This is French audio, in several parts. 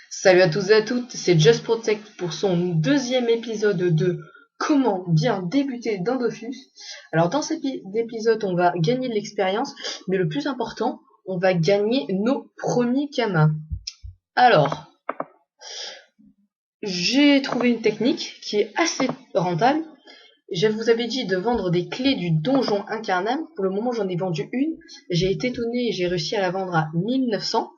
Salut à tous et à toutes, c'est Just Protect pour son deuxième épisode de Comment bien débuter dans Dofus. Alors dans cet épisode, on va gagner de l'expérience, mais le plus important, on va gagner nos premiers kamas. Alors, j'ai trouvé une technique qui est assez rentable. Je vous avais dit de vendre des clés du donjon incarnable. Pour le moment, j'en ai vendu une. J'ai été étonné et j'ai réussi à la vendre à 1900.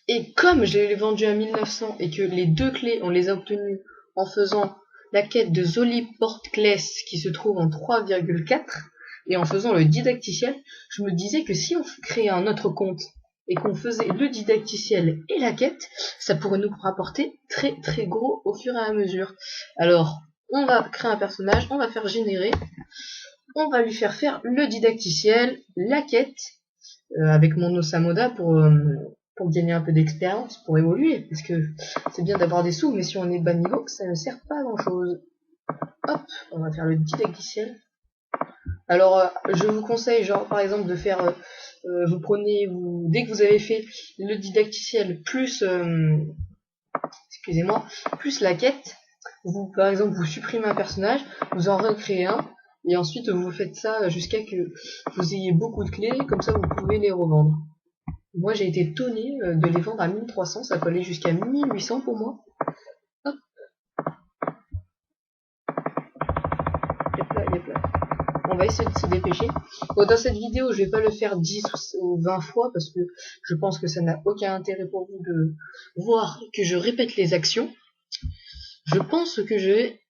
Et comme je l'ai vendu à 1900 et que les deux clés, on les a obtenues en faisant la quête de Zoli Portclès qui se trouve en 3,4 et en faisant le didacticiel, je me disais que si on créait un autre compte et qu'on faisait le didacticiel et la quête, ça pourrait nous rapporter très très gros au fur et à mesure. Alors, on va créer un personnage, on va faire générer, on va lui faire le didacticiel, la quête, avec mon Osamoda pour gagner un peu d'expérience, pour évoluer, parce que c'est bien d'avoir des sous, mais si on est bas niveau, ça ne sert pas à grand chose. Hop, on va faire le didacticiel. Alors, je vous conseille, genre par exemple, de faire, vous prenez, dès que vous avez fait le didacticiel plus, excusez-moi, plus la quête, vous, par exemple, vous supprimez un personnage, vous en recréez un, et ensuite vous faites ça jusqu'à que vous ayez beaucoup de clés, comme ça vous pouvez les revendre. Moi, j'ai été étonné de les vendre à 1300, ça peut aller jusqu'à 1800 pour moi. Hop. Yep là. On va essayer de se dépêcher. Bon, dans cette vidéo, je vais pas le faire 10 ou 20 fois parce que je pense que ça n'a aucun intérêt pour vous de voir que je répète les actions. Je pense que je vais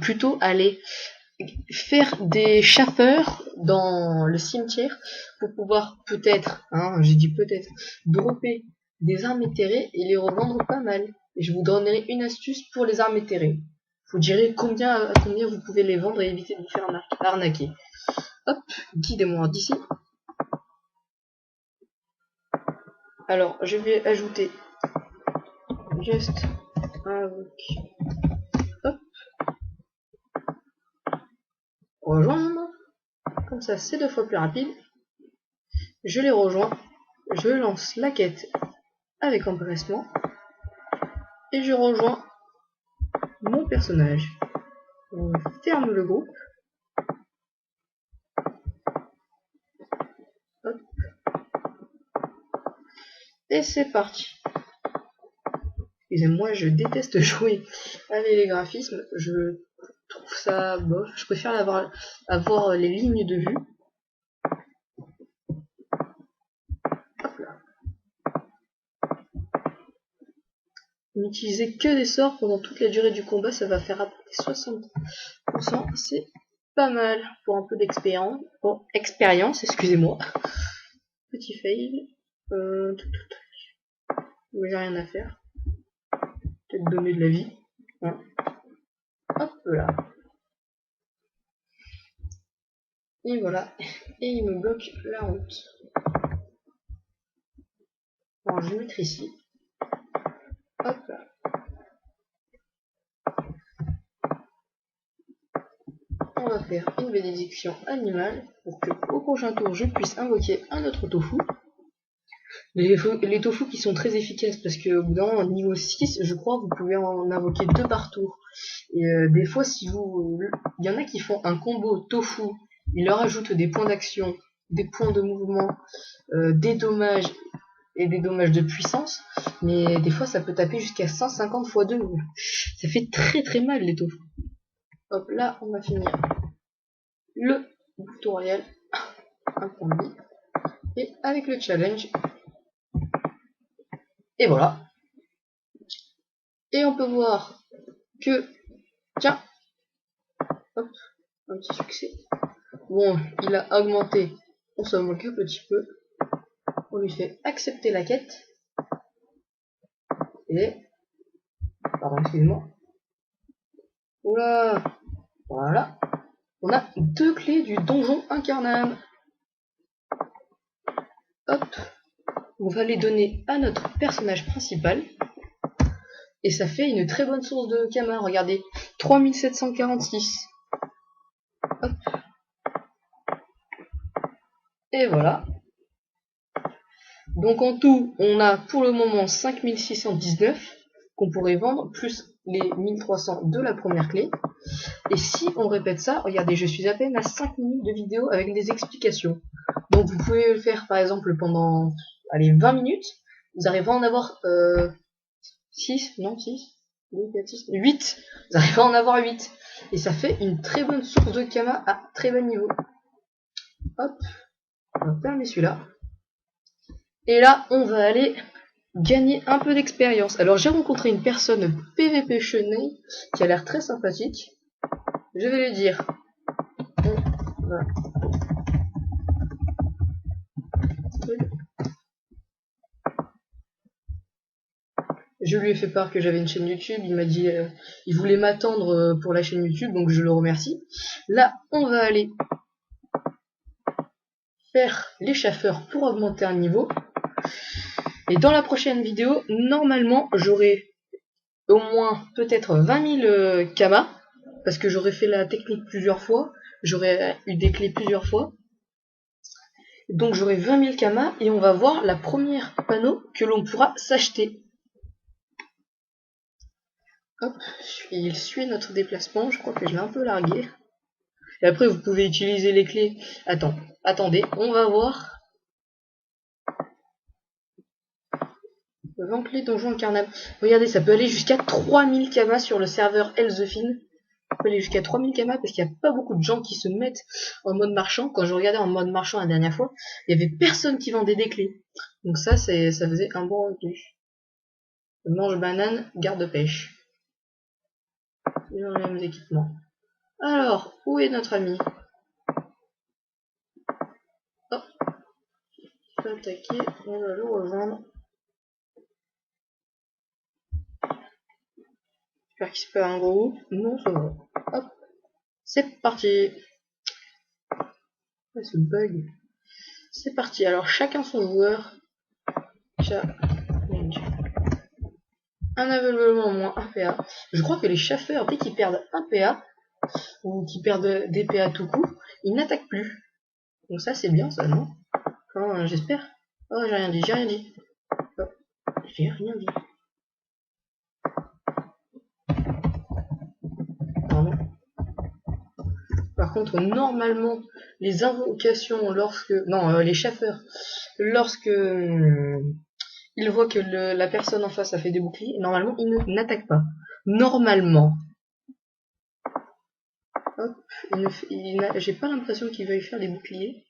plutôt aller faire des chasseurs dans le cimetière pour pouvoir peut-être, j'ai dit peut-être, dropper des armes éthérées et les revendre pas mal. Et je vous donnerai une astuce pour les armes éthérées. Vous direz à combien vous pouvez les vendre et éviter de vous faire arnaquer. Hop, guidez-moi d'ici. Alors, je vais ajouter juste un hop, rejoindre. Comme ça, c'est 2 fois plus rapide. Je les rejoins. Je lance la quête avec empressement. Et je rejoins mon personnage. On ferme le groupe. Hop. Et c'est parti. Excusez-moi, je déteste jouer avec les graphismes. Je trouve ça bof. Je préfère avoir les lignes de vue. Hop là. N'utilisez que des sorts pendant toute la durée du combat, ça va faire apporter 60%. C'est pas mal pour un peu d'expérience. Bon, expérience, excusez-moi. Petit fail. Mais j'ai rien à faire. Peut-être donner de la vie. Hein. Hop là. Et voilà. Et il me bloque la route. Alors je vais mettre ici. Hop là. On va faire une bénédiction animale pour que au prochain tour je puisse invoquer un autre tofu. Les tofu qui sont très efficaces parce que au bout d'un moment, niveau 6, je crois, vous pouvez en invoquer 2 par tour. Et des fois, il y en a qui font un combo tofu, ils leur ajoutent des points d'action, des points de mouvement, des dommages et des dommages de puissance, mais des fois ça peut taper jusqu'à 150 x 2. Ça fait très très mal les tofu. Hop là, on va finir le tutoriel, un point de vie, et avec le challenge. Et voilà. Et on peut voir que, tiens, hop, un petit succès. Bon, il a augmenté, on s'en moque un petit peu. On lui fait accepter la quête. Et, pardon, excuse-moi. Oula, voilà. On a 2 clés du donjon incarnable. Hop, on va les donner à notre personnage principal. Et ça fait une très bonne source de kamas. Regardez, 3746. Hop. Et voilà. Donc en tout, on a pour le moment 5619 qu'on pourrait vendre, plus les 1300 de la première clé. Et si on répète ça, regardez, je suis à peine à 5 minutes de vidéo avec des explications. Donc vous pouvez le faire par exemple pendant, allez, 20 minutes. Vous arrivez à en avoir 6, non 6, 2, 4, 6, 8. Vous arrivez à en avoir 8. Et ça fait une très bonne source de Kama à très bas niveau. Hop, on va fermer celui-là. Et là, on va aller gagner un peu d'expérience. Alors j'ai rencontré une personne PVP Cheney qui a l'air très sympathique. Je vais lui dire. Voilà. Je lui ai fait part que j'avais une chaîne YouTube, il m'a dit il voulait m'attendre pour la chaîne YouTube, donc je le remercie. Là, on va aller faire l'échaffeur pour augmenter un niveau. Et dans la prochaine vidéo, normalement, j'aurai au moins peut-être 20 000 kamas, parce que j'aurai fait la technique plusieurs fois, j'aurai eu des clés plusieurs fois. Donc j'aurai 20 000 kamas et on va voir la première panneau que l'on pourra s'acheter. Hop, il suit notre déplacement, je crois que je l'ai un peu largué. Et après vous pouvez utiliser les clés. Attendez, on va voir. 20 clés donjon incarnable. Regardez, ça peut aller jusqu'à 3000 kamas sur le serveur Elzefin. Ça peut aller jusqu'à 3000 kamas parce qu'il n'y a pas beaucoup de gens qui se mettent en mode marchand. Quand je regardais en mode marchand la dernière fois, il n'y avait personne qui vendait des clés. Donc ça faisait un bon revenu. Mange banane, garde pêche. Ils ont les mêmes équipements. Alors, où est notre ami? Oh, il peut attaquer, on va le rejoindre. J'espère qu'il se fait un gros. Non, ça va. Hop, c'est parti. Ouais, ce bug. C'est parti, alors chacun son joueur. Challenge. Un aveuglement en moins 1 PA. Je crois que les chasseurs, dès qu'ils perdent 1 PA, ou qu'ils perdent des PA tout court, ils n'attaquent plus. Donc ça c'est bien ça, non? Enfin, j'espère. Oh, j'ai rien dit. Oh, j'ai rien dit. Pardon. Par contre, normalement, les invocations lorsque... Non, les chasseurs, lorsque ils voient que la personne en face a fait des boucliers, normalement, ils n'attaquent pas. Normalement. Hop, j'ai pas l'impression qu'il veuille faire des boucliers.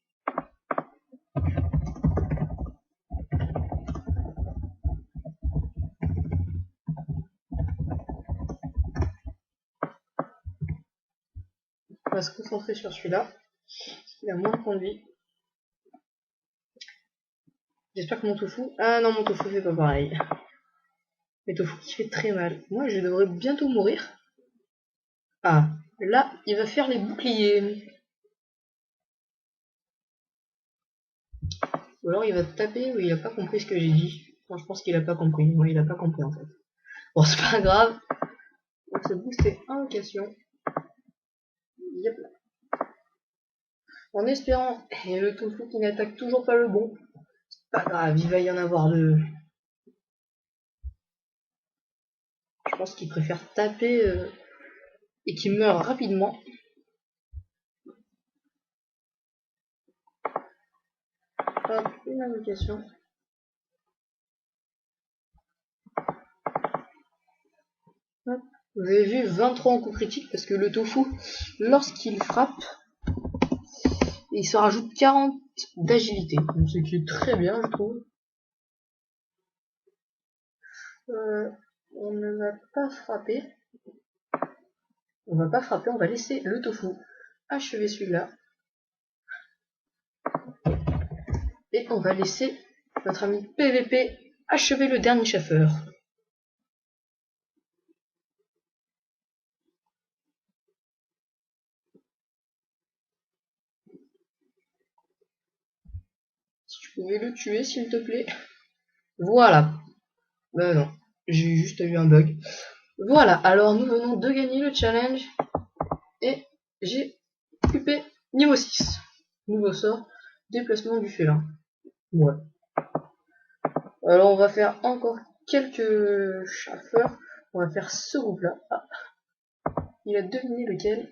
On va se concentrer sur celui-là. Il a moins de points de vie. J'espère que mon tofu... Ah non, mon tofu fait pas pareil. Mais tofu qui fait très mal. Moi, je devrais bientôt mourir. Ah, là, il va faire les boucliers. Ou alors il va taper ou il a pas compris ce que j'ai dit. Moi, je pense qu'il a pas compris. Moi, il a pas compris en fait. Bon, c'est pas grave. On va se booster invocation. Yep. En espérant, et le tofu qui n'attaque toujours pas le bon. Pas grave, il va y en avoir deux. Je pense qu'il préfère taper et qu'il meurt rapidement. Hop, une invocation. Hop. Vous avez vu 23 en coup critique parce que le tofu, lorsqu'il frappe, il se rajoute 40 d'agilité. Ce qui est très bien, je trouve. On ne va pas frapper. On va pas frapper, on va laisser le tofu achever celui-là. Et on va laisser notre ami PVP achever le dernier chasseur. Si tu pouvais le tuer, s'il te plaît. Voilà. Ben non, j'ai juste eu un bug. Voilà, alors nous venons de gagner le challenge. Et j'ai occupé niveau 6. Nouveau sort. Déplacement du félin. Ouais. Alors on va faire encore quelques chasseurs. On va faire ce groupe-là. Ah, il a deviné lequel.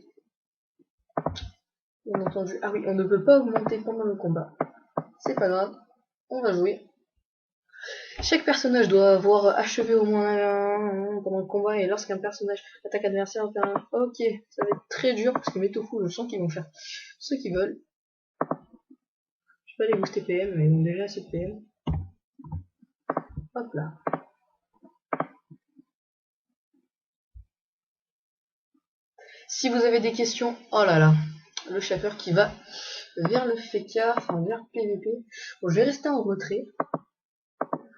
Bien entendu. Ah oui, on ne peut pas augmenter pendant le combat. C'est pas grave. On va jouer. Chaque personnage doit avoir achevé au moins un pendant le combat, et lorsqu'un personnage attaque adversaire, ok, ça va être très dur parce que mes tofu, je sens qu'ils vont faire ce qu'ils veulent. Je vais pas les booster PM, mais ils ont déjà assez de PM. Hop là. Si vous avez des questions, oh là là, le chasseur qui va vers le FK, enfin vers PVP. Bon, je vais rester en retrait.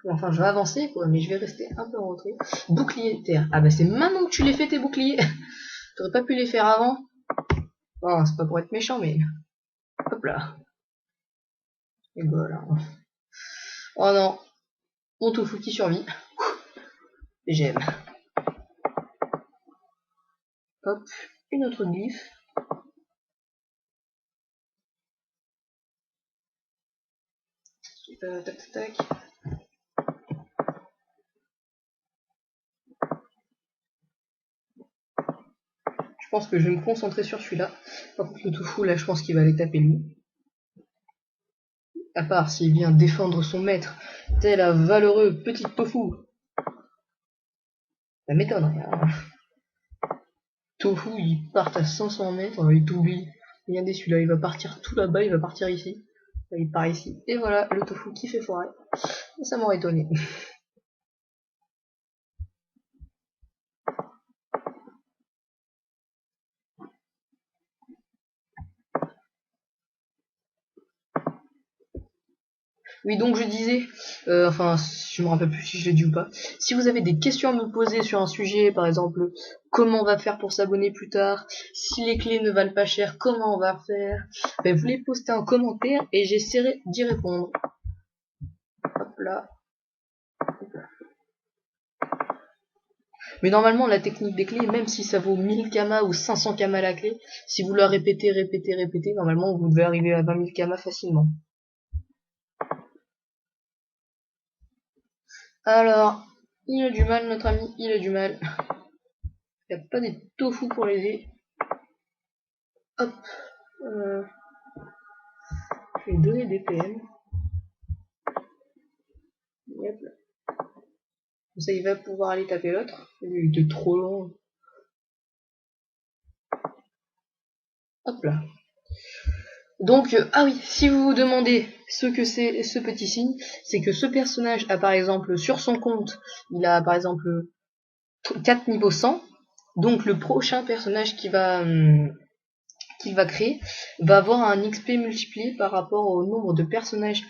Enfin, je vais avancer, quoi, mais je vais rester un peu en retrait. Bouclier terre. Ah bah c'est maintenant que tu les fais tes boucliers. T'aurais pas pu les faire avant. Bon, c'est pas pour être méchant, mais hop là. Et voilà. Oh non, mon tofu qui survit. J'aime. Hop, une autre glyphe. Tac, tac, tac. Je pense que je vais me concentrer sur celui-là. Par contre, le tofu, là, je pense qu'il va aller taper lui. À part s'il vient défendre son maître, tel un valeureux petit tofu. Ça m'étonnerait. Hein. Tofu, il part à 500 mètres, il t'oublie. Regardez celui-là, il va partir tout là-bas, il va partir ici. Il part ici. Et voilà, le tofu qui fait foirer. Ça m'aurait étonné. Oui, donc je disais, enfin, je me rappelle plus si je l'ai dit ou pas. Si vous avez des questions à me poser sur un sujet, par exemple, comment on va faire pour s'abonner plus tard, si les clés ne valent pas cher, comment on va faire, ben, vous les postez en commentaire et j'essaierai d'y répondre. Hop là. Hop là. Mais normalement, la technique des clés, même si ça vaut 1000 kamas ou 500 kamas la clé, si vous la répétez, normalement, vous devez arriver à 20 000 kamas facilement. Alors, il a du mal, notre ami, il a du mal. Il n'y a pas des tofu pour l'aider. Hop. Je vais lui donner des PM. Hop là. Comme ça, il va pouvoir aller taper l'autre. Il était trop long. Hop là. Donc, ah oui, si vous vous demandez ce que c'est ce petit signe, c'est que ce personnage a par exemple sur son compte, il a par exemple 4 niveaux 100. Donc le prochain personnage qu'il va créer va avoir un XP multiplié par rapport au nombre de personnages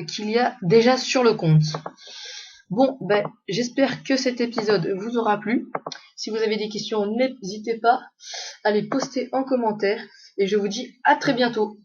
qu'il y a déjà sur le compte. Bon, ben, j'espère que cet épisode vous aura plu. Si vous avez des questions, n'hésitez pas à les poster en commentaire. Et je vous dis à très bientôt.